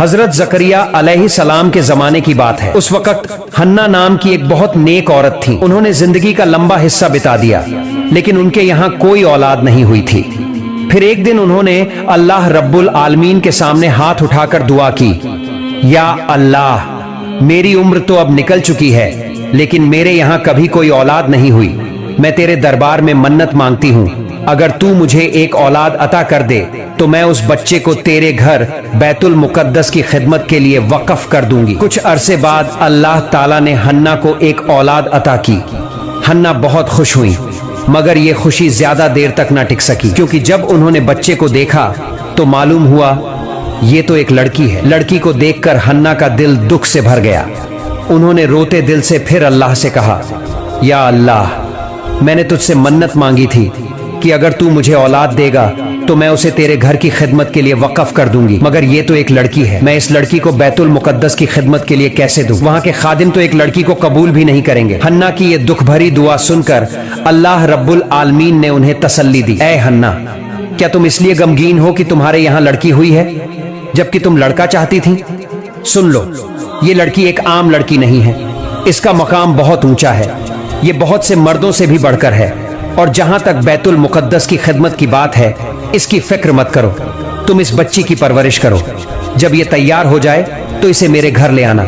हजरत जकरिया अलैहिस्सलाम के जमाने की बात है। उस वक्त हन्ना नाम की एक बहुत नेक औरत थी। उन्होंने जिंदगी का लंबा हिस्सा बिता दिया, लेकिन उनके यहाँ कोई औलाद नहीं हुई थी। फिर एक दिन उन्होंने अल्लाह रब्बुल आलमीन के सामने हाथ उठाकर दुआ की, या अल्लाह, मेरी उम्र तो अब निकल चुकी है, लेकिन मेरे यहाँ कभी कोई औलाद नहीं हुई। मैं तेरे दरबार में मन्नत मांगती हूँ, अगर तू मुझे एक औलाद अता कर दे तो मैं उस बच्चे को तेरे घर बैतुल मुकद्दस की खिदमत के लिए वक्फ कर दूंगी। कुछ अरसे बाद अल्लाह ताला ने हन्ना को एक औलाद अता की। हन्ना बहुत खुश हुई, मगर ये खुशी ज्यादा देर तक ना टिक सकी, क्योंकि जब उन्होंने बच्चे को देखा तो मालूम हुआ ये तो एक लड़की है। लड़की को देखकर हन्ना का दिल दुख से भर गया। उन्होंने रोते दिल से फिर अल्लाह से कहा, या अल्लाह, मैंने तुझसे मन्नत मांगी थी कि अगर तू मुझे औलाद देगा तो मैं उसे तेरे घर की खिदमत के लिए वक्फ कर दूंगी, मगर ये तो एक लड़की है। मैं इस लड़की को बैतुल मुकद्दस की खिदमत के लिए कैसे दूं? वहां के खादिम तो एक लड़की को कबूल भी नहीं करेंगे। हन्ना की ये दुख भरी दुआ सुनकर अल्लाह रब्बुल आलमीन ने उन्हें तसल्ली दी। ऐ हन्ना, क्या तुम इसलिए गमगीन हो कि तुम्हारे यहाँ लड़की हुई है, जबकि तुम लड़का चाहती थी? सुन लो, ये लड़की एक आम लड़की नहीं है। इसका मकाम बहुत ऊंचा है, ये बहुत से मर्दों से भी बढ़कर है। और जहां तक बैतुल मुकद्दस की खिदमत की बात है, इसकी फिक्र मत करो, तुम इस बच्ची की परवरिश करो। जब ये तैयार हो जाए तो इसे मेरे घर ले आना,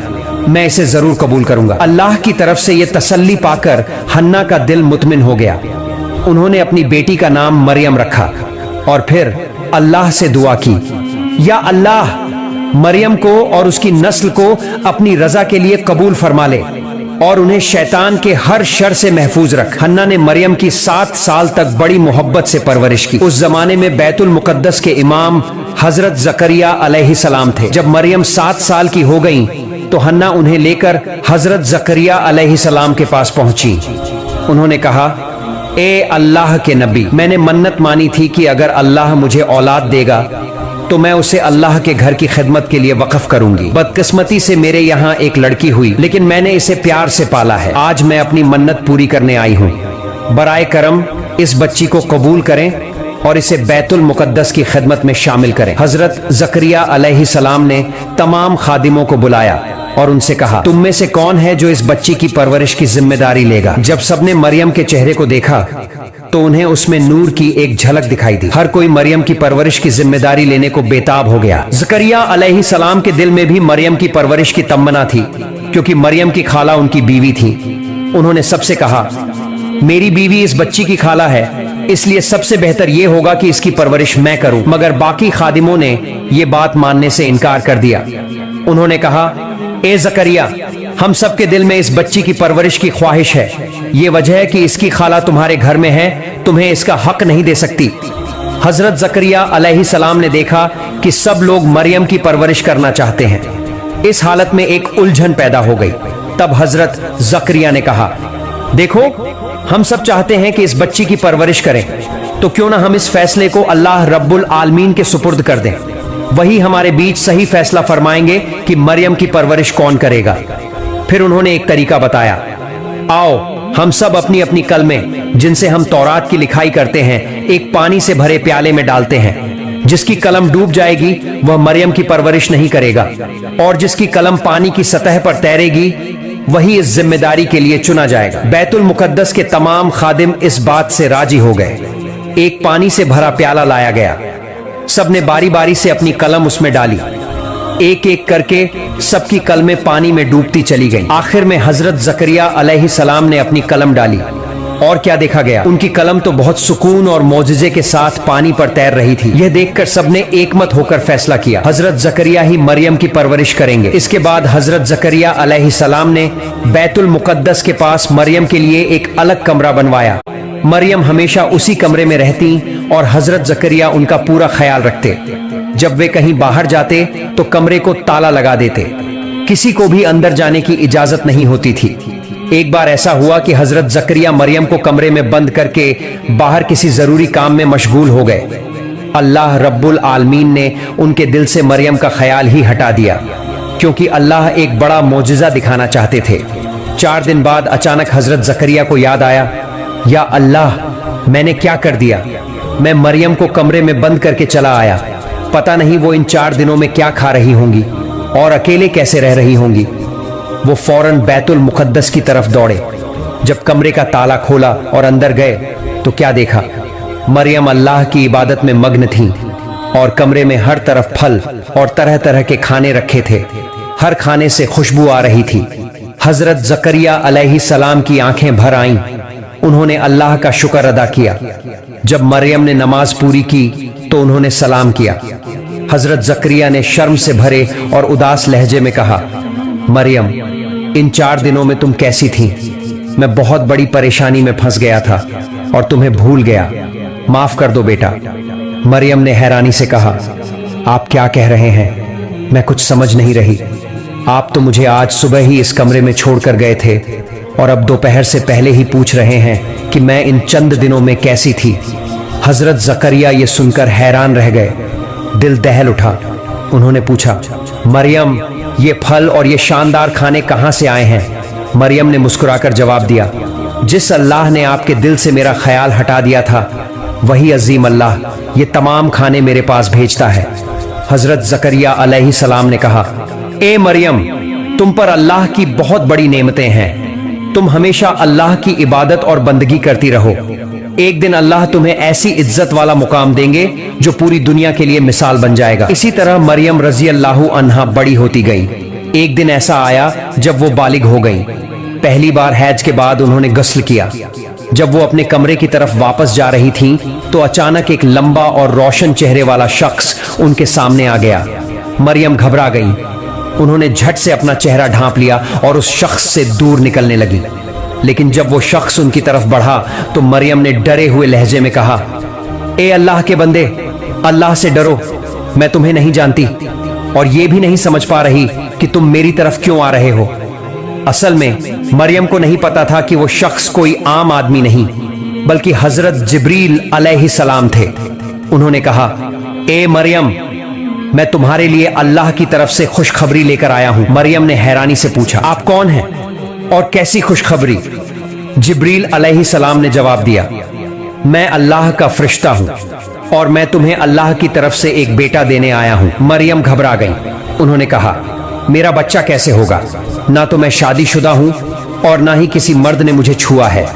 मैं इसे जरूर कबूल करूंगा। अल्लाह की तरफ से ये तसल्ली पाकर हन्ना का दिल मुतमिन हो गया। उन्होंने अपनी बेटी का नाम मरियम रखा और फिर अल्लाह से दुआ की, या अल्लाह, मरियम को और उसकी नस्ल को अपनी रजा के लिए कबूल फरमा ले और उन्हें शैतान के हर शर से महफूज रख। हन्ना ने मरियम की 7 साल तक बड़ी मोहब्बत से परवरिश की। उस जमाने में बैतुल मुकद्दस के इमाम हजरत जकरिया अलैहिस्सलाम थे। जब मरियम 7 साल की हो गईं, तो हन्ना उन्हें लेकर हजरत जकरिया अलैहिस्सलाम के पास पहुंची। उन्होंने कहा, ए अल्लाह के नबी, मैंने मन्नत मानी थी कि अगर अल्लाह मुझे औलाद देगा तो मैं उसे अल्लाह के घर की खिदमत के लिए वक्फ करूंगी। बदकिस्मती से मेरे यहाँ एक लड़की हुई, लेकिन मैंने इसे प्यार से पाला है। आज मैं अपनी मन्नत पूरी करने आई हूँ। बराए करम इस बच्ची को कबूल करें और इसे बैतुल मुकद्दस की खिदमत में शामिल करें। हजरत जकरिया अलैहिस्सलाम ने तमाम खादिमों को बुलाया और उनसे कहा, तुम में से कौन है जो इस बच्ची की परवरिश की जिम्मेदारी लेगा? जब सबने मरियम के चेहरे को देखा तो उन्हें उसमें नूर की एक झलक दिखाई दी। हर कोई मरियम की परवरिश की जिम्मेदारी लेने को बेताब हो गया। जकरिया अलैहिस्सलाम के दिल में भी मरियम की परवरिश की तमन्ना थी, क्योंकि मरियम की खाला उनकी बीवी थी। उन्होंने सबसे कहा, मेरी बीवी इस बच्ची की खाला है, इसलिए सबसे बेहतर यह होगा कि इसकी परवरिश मैं करूं। मगर बाकी खादिमों ने यह बात मानने से इनकार कर दिया। उन्होंने कहा, ए जकरिया, हम सबके दिल में इस बच्ची की परवरिश की ख्वाहिश है। ये वजह है कि इसकी खाला तुम्हारे घर में है, तुम्हें इसका हक नहीं दे सकती। हजरत जकरिया अलैहिस्सलाम ने देखा कि सब लोग मरियम की परवरिश करना चाहते हैं। इस हालत में एक उलझन पैदा हो गई। तब हजरत जकरिया ने कहा, देखो, हम सब चाहते हैं कि इस बच्ची की परवरिश करें, तो क्यों ना हम इस फैसले को अल्लाह रब्बुल आलमीन के सुपुर्द कर दें। वही हमारे बीच सही फैसला फरमाएंगे कि मरियम की परवरिश कौन करेगा। फिर उन्होंने एक तरीका बताया, आओ हम सब अपनी अपनी कलमें, जिनसे हम तौरात की लिखाई करते हैं, एक पानी से भरे प्याले में डालते हैं। जिसकी कलम डूब जाएगी वह मरियम की परवरिश नहीं करेगा, और जिसकी कलम पानी की सतह पर तैरेगी वही इस जिम्मेदारी के लिए चुना जाएगा। बैतुल मुकद्दस के तमाम खादिम इस बात से राजी हो गए। एक पानी से भरा प्याला लाया गया। सबने बारी बारी से अपनी कलम उसमें डाली। एक एक करके सबकी कलमें पानी में डूबती चली गईं। आखिर में हजरत जकरिया अलैहिस्सलाम ने अपनी कलम डाली, और क्या देखा गया, उनकी कलम तो बहुत सुकून और मौजज़े के साथ पानी पर तैर रही थी। यह देखकर सबने एकमत होकर फैसला किया, हजरत जकरिया ही मरियम की परवरिश करेंगे। इसके बाद हजरत जकरिया अलैहिस्सलाम ने बैतुल मुकद्दस के पास मरियम के लिए एक अलग कमरा बनवाया। मरियम हमेशा उसी कमरे में रहती और हजरत जकरिया उनका पूरा ख्याल रखते। जब वे कहीं बाहर जाते तो कमरे को ताला लगा देते, किसी को भी अंदर जाने की इजाजत नहीं होती थी। एक बार ऐसा हुआ कि हजरत जकरिया मरियम को कमरे में बंद करके बाहर किसी जरूरी काम में मशगूल हो गए। अल्लाह रब्बुल आलमीन ने उनके दिल से मरियम का ख्याल ही हटा दिया, क्योंकि अल्लाह एक बड़ा मोजिजा दिखाना चाहते थे। 4 दिन बाद अचानक हजरत जकरिया को याद आया, या अल्लाह, मैंने क्या कर दिया। मैं मरियम को कमरे में बंद करके चला आया, पता नहीं वो इन 4 दिनों में क्या खा रही होंगी। और अकेले कैसे रह रही होंगी। वो फौरन बैतुल मुकद्दस की तरफ दौड़े। जब कमरे का ताला खोला और अंदर गए तो क्या देखा, मरियम अल्लाह की इबादत में मग्न थीं और कमरे में हर तरफ फल और तरह तरह के खाने रखे थे। हर खाने से खुशबू आ रही थी। हजरत जकरिया अलैहिस्सलाम की आंखें भर आईं। उन्होंने अल्लाह का शुक्र अदा किया। जब मरियम ने नमाज पूरी की तो उन्होंने सलाम किया। हजरत जकरिया ने शर्म से भरे और उदास लहजे में कहा, मरियम, इन 4 दिनों में तुम कैसी थीं? मैं बहुत बड़ी परेशानी में फंस गया था और तुम्हें भूल गया। माफ कर दो बेटा। मरियम ने हैरानी से कहा, आप क्या कह रहे हैं? मैं कुछ समझ नहीं रही। आप तो मुझे आज सुबह ही इस कमरे में छोड़कर गए थे और अब दोपहर से पहले ही पूछ रहे हैं कि मैं इन चंद दिनों में कैसी थी। हजरत जकरिया ये सुनकर हैरान रह गए। दिल दहल उठा। उन्होंने पूछा, मरियम, ये फल और ये शानदार खाने कहां से आए हैं? मरियम ने मुस्कुराकर जवाब दिया, जिस अल्लाह ने आपके दिल से मेरा ख्याल हटा दिया था, वही अजीम अल्लाह ये तमाम खाने मेरे पास भेजता है। हजरत जकरिया अलैहिस्सलाम ने कहा, ए मरियम, तुम पर अल्लाह की बहुत बड़ी नेमतें हैं। तुम हमेशा अल्लाह की इबादत और बंदगी करती रहो। एक दिन अल्लाह तुम्हें ऐसी इज्जत वाला मुकाम देंगे जो पूरी दुनिया के लिए मिसाल बन जाएगा। इसी तरह मरियम रजी अल्लाहु अन्हा बड़ी होती गई। एक दिन ऐसा आया जब वो बालिग हो गई। पहली बार हैज के बाद उन्होंने गस्ल किया। जब वो अपने कमरे की तरफ वापस जा रही थीं, तो अचानक एक लंबा और रोशन चेहरे वाला शख्स उनके सामने आ गया। मरियम घबरा गई। उन्होंने झट से अपना चेहरा ढांप लिया और उस शख्स से दूर निकलने लगी। लेकिन जब वो शख्स उनकी तरफ बढ़ा तो मरियम ने डरे हुए लहजे में कहा, ए अल्लाह के बंदे, अल्लाह से डरो। मैं तुम्हें नहीं जानती और ये भी नहीं समझ पा रही कि तुम मेरी तरफ क्यों आ रहे हो। असल में मरियम को नहीं पता था कि वो शख्स कोई आम आदमी नहीं बल्कि हजरत जिब्रील अलैहिस्सलाम थे। उन्होंने कहा, ए मरियम, मैं तुम्हारे लिए अल्लाह की तरफ से खुशखबरी लेकर आया हूं। मरियम ने हैरानी से पूछा, आप कौन हैं और कैसी खुशखबरी? जिब्रील अलैहिस्सलाम ने जवाब दिया, मैं अल्लाह का फरिश्ता हूं और मैं तुम्हें अल्लाह की तरफ से एक बेटा देने आया हूं। मरियम घबरा गई। उन्होंने कहा, मेरा बच्चा कैसे होगा? ना तो मैं शादीशुदा हूं और ना ही किसी मर्द ने मुझे छुआ है।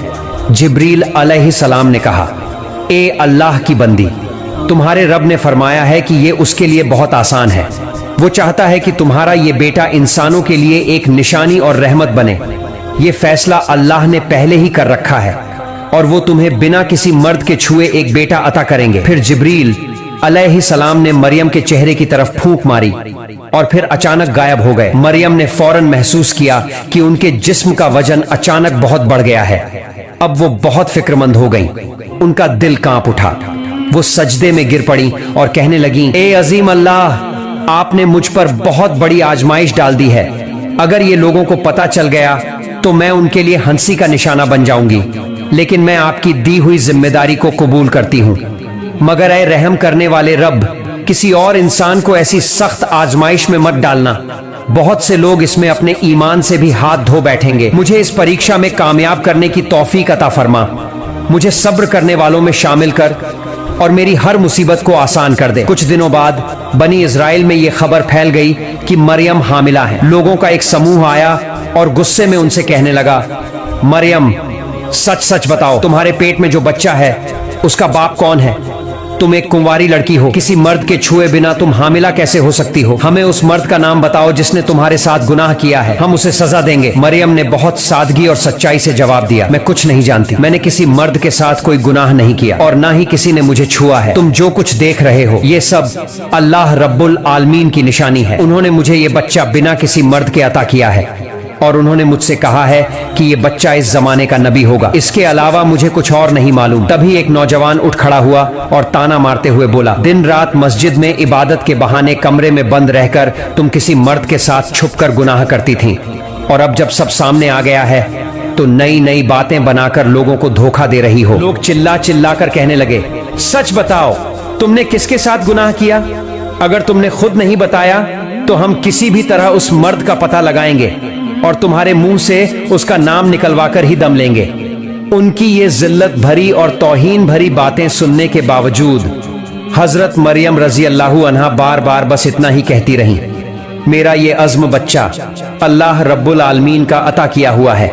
जिब्रील अलैहिस्सलाम ने कहा, ए अल्लाह की बंदी, तुम्हारे रब ने फरमाया है कि ये उसके लिए बहुत आसान है। वो चाहता है कि तुम्हारा ये बेटा इंसानों के लिए एक निशानी और रहमत बने। ये फैसला अल्लाह ने पहले ही कर रखा है और वो तुम्हें बिना किसी मर्द के छुए एक बेटा अता करेंगे। फिर जिब्रील अलैहिस्सलाम ने मरियम के चेहरे की तरफ फूंक मारी और फिर अचानक गायब हो गए। मरियम ने फौरन महसूस किया कि उनके जिस्म का वजन अचानक बहुत बढ़ गया है। अब वो बहुत फिक्रमंद हो गईं। उनका दिल कांप उठा। वो सजदे में गिर पड़ी और कहने लगी, ए अजीम अल्लाह, आपने मुझ पर बहुत बड़ी आजमाइश डाल दी है। अगर ये लोगों को पता चल गया तो मैं उनके लिए हंसी का निशाना बन जाऊंगी। लेकिन मैं आपकी दी हुई जिम्मेदारी को कबूल करती हूँ। मगर ऐ रहम करने वाले रब, किसी और इंसान को ऐसी सख्त आजमाइश में मत डालना। बहुत से लोग इसमें अपने ईमान से भी हाथ धो बैठेंगे। मुझे इस परीक्षा में कामयाब करने की तौफीक अता फरमा। मुझे सब्र करने वालों में शामिल कर और मेरी हर मुसीबत को आसान कर दे। कुछ दिनों बाद बनी इजराइल में यह खबर फैल गई कि मरियम हामिला है। लोगों का एक समूह आया और गुस्से में उनसे कहने लगा, मरियम, सच सच बताओ, तुम्हारे पेट में जो बच्चा है उसका बाप कौन है? तुम एक कुंवारी लड़की हो। किसी मर्द के छुए बिना तुम हामिला कैसे हो सकती हो? हमें उस मर्द का नाम बताओ जिसने तुम्हारे साथ गुनाह किया है। हम उसे सजा देंगे। मरियम ने बहुत सादगी और सच्चाई से जवाब दिया, मैं कुछ नहीं जानती। मैंने किसी मर्द के साथ कोई गुनाह नहीं किया और ना ही किसी ने मुझे छुआ है। तुम जो कुछ देख रहे हो ये सब अल्लाह रब्बुल आलमीन की निशानी है। उन्होंने मुझे ये बच्चा बिना किसी मर्द के अता किया है और उन्होंने मुझसे कहा है कि ये बच्चा इस जमाने का नबी होगा। इसके अलावा मुझे कुछ और नहीं मालूम। तभी एक नौजवान उठ खड़ा हुआ और ताना मारते हुए बोला, दिन रात मस्जिद में इबादत के बहाने कमरे में बंद रहकर तुम किसी मर्द के साथ छुपकर गुनाह करती थी और अब जब सब सामने आ गया है तो नई नई बातें बनाकर लोगों को धोखा दे रही हो। लोग चिल्ला चिल्ला कर कहने लगे, सच बताओ, तुमने किसके साथ गुनाह किया? अगर तुमने खुद नहीं बताया तो हम किसी भी तरह उस मर्द का पता लगाएंगे और तुम्हारे मुंह से उसका नाम निकलवा कर ही दम लेंगे। उनकी ये जिल्लत भरी और तौहीन भरी बातें सुनने के बावजूद हजरत मरियम रजी अल्लाहु अन्हा बार बार बस इतना ही कहती रहीं, मेरा ये अज़्म बच्चा अल्लाह रब्बुल आलमीन का अता किया हुआ है,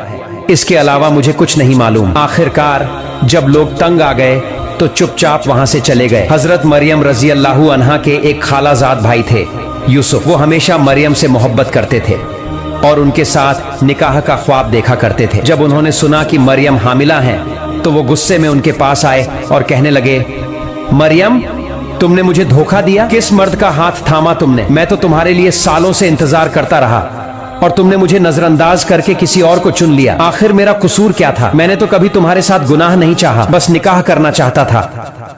इसके अलावा मुझे कुछ नहीं मालूम। आखिरकार जब लोग तंग आ गए तो चुपचाप वहां से चले गए। हजरत मरियम रजी अल्लाहु अन्हा के एक खालाजाद भाई थे यूसुफ। वो हमेशा मरियम से मोहब्बत करते थे और उनके साथ निकाह का ख्वाब देखा करते थे। जब उन्होंने सुना कि मरियम हामिला हैं तो वो गुस्से में उनके पास आए और कहने लगे, मरियम तुमने मुझे धोखा दिया, किस मर्द का हाथ थामा तुमने? मैं तो तुम्हारे लिए सालों से इंतजार करता रहा और तुमने मुझे नजरअंदाज करके किसी और को चुन लिया। आखिर मेरा कसूर क्या था? मैंने तो कभी तुम्हारे साथ गुनाह नहीं चाहा, बस निकाह करना चाहता था,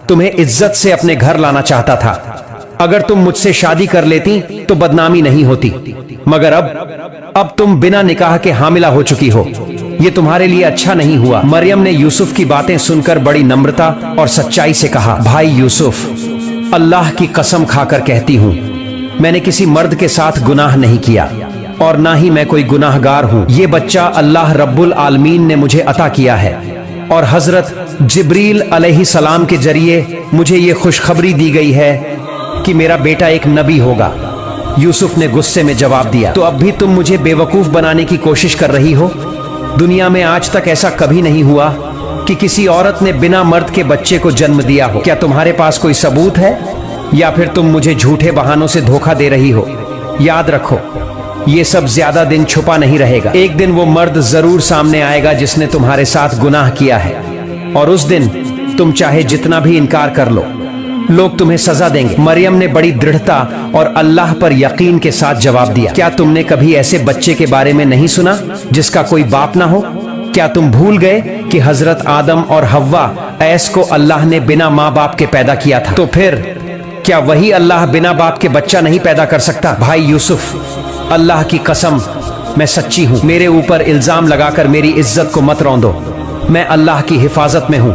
तुम्हें इज्जत से अपने घर लाना चाहता था। अगर तुम मुझसे शादी कर लेती तो बदनामी नहीं होती, मगर अब तुम बिना निकाह के हामिला हो चुकी हो, ये तुम्हारे लिए अच्छा नहीं हुआ। मरियम ने यूसुफ की बातें सुनकर बड़ी नम्रता और सच्चाई से कहा, भाई यूसुफ, अल्लाह की कसम खाकर कहती हूँ मैंने किसी मर्द के साथ गुनाह नहीं किया और ना ही मैं कोई गुनाहगार हूँ। ये बच्चा अल्लाह रब्बुल आलमीन ने मुझे अता किया है और हजरत जिब्रील अलैहिस्सलाम के जरिए मुझे ये खुशखबरी दी गई है कि मेरा बेटा एक नबी होगा। यूसुफ ने गुस्से में जवाब दिया, तो अब भी तुम मुझे बेवकूफ बनाने की कोशिश कर रही हो? दुनिया में आज तक ऐसा कभी नहीं हुआ कि किसी औरत ने बिना मर्द के बच्चे को जन्म दिया हो। क्या तुम्हारे पास कोई सबूत है या फिर तुम मुझे झूठे बहानों से धोखा दे रही हो? याद रखो, ये सब ज्यादा दिन छुपा नहीं रहेगा। एक दिन वो मर्द जरूर सामने आएगा जिसने तुम्हारे साथ गुनाह किया है और उस दिन तुम चाहे जितना भी इनकार कर लो, लोग तुम्हें सजा देंगे। मरियम ने बड़ी दृढ़ता और अल्लाह पर यकीन के साथ जवाब दिया, क्या तुमने कभी ऐसे बच्चे के बारे में नहीं सुना जिसका कोई बाप ना हो? क्या तुम भूल गए कि हजरत आदम और हव्वा ऐस को अल्लाह ने बिना माँ बाप के पैदा किया था? तो फिर क्या वही अल्लाह बिना बाप के बच्चा नहीं पैदा कर सकता? भाई यूसुफ, अल्लाह की कसम मैं सच्ची हूँ, मेरे ऊपर इल्जाम लगाकर मेरी इज्जत को मत रौंदो। मैं अल्लाह की हिफाजत में हूँ।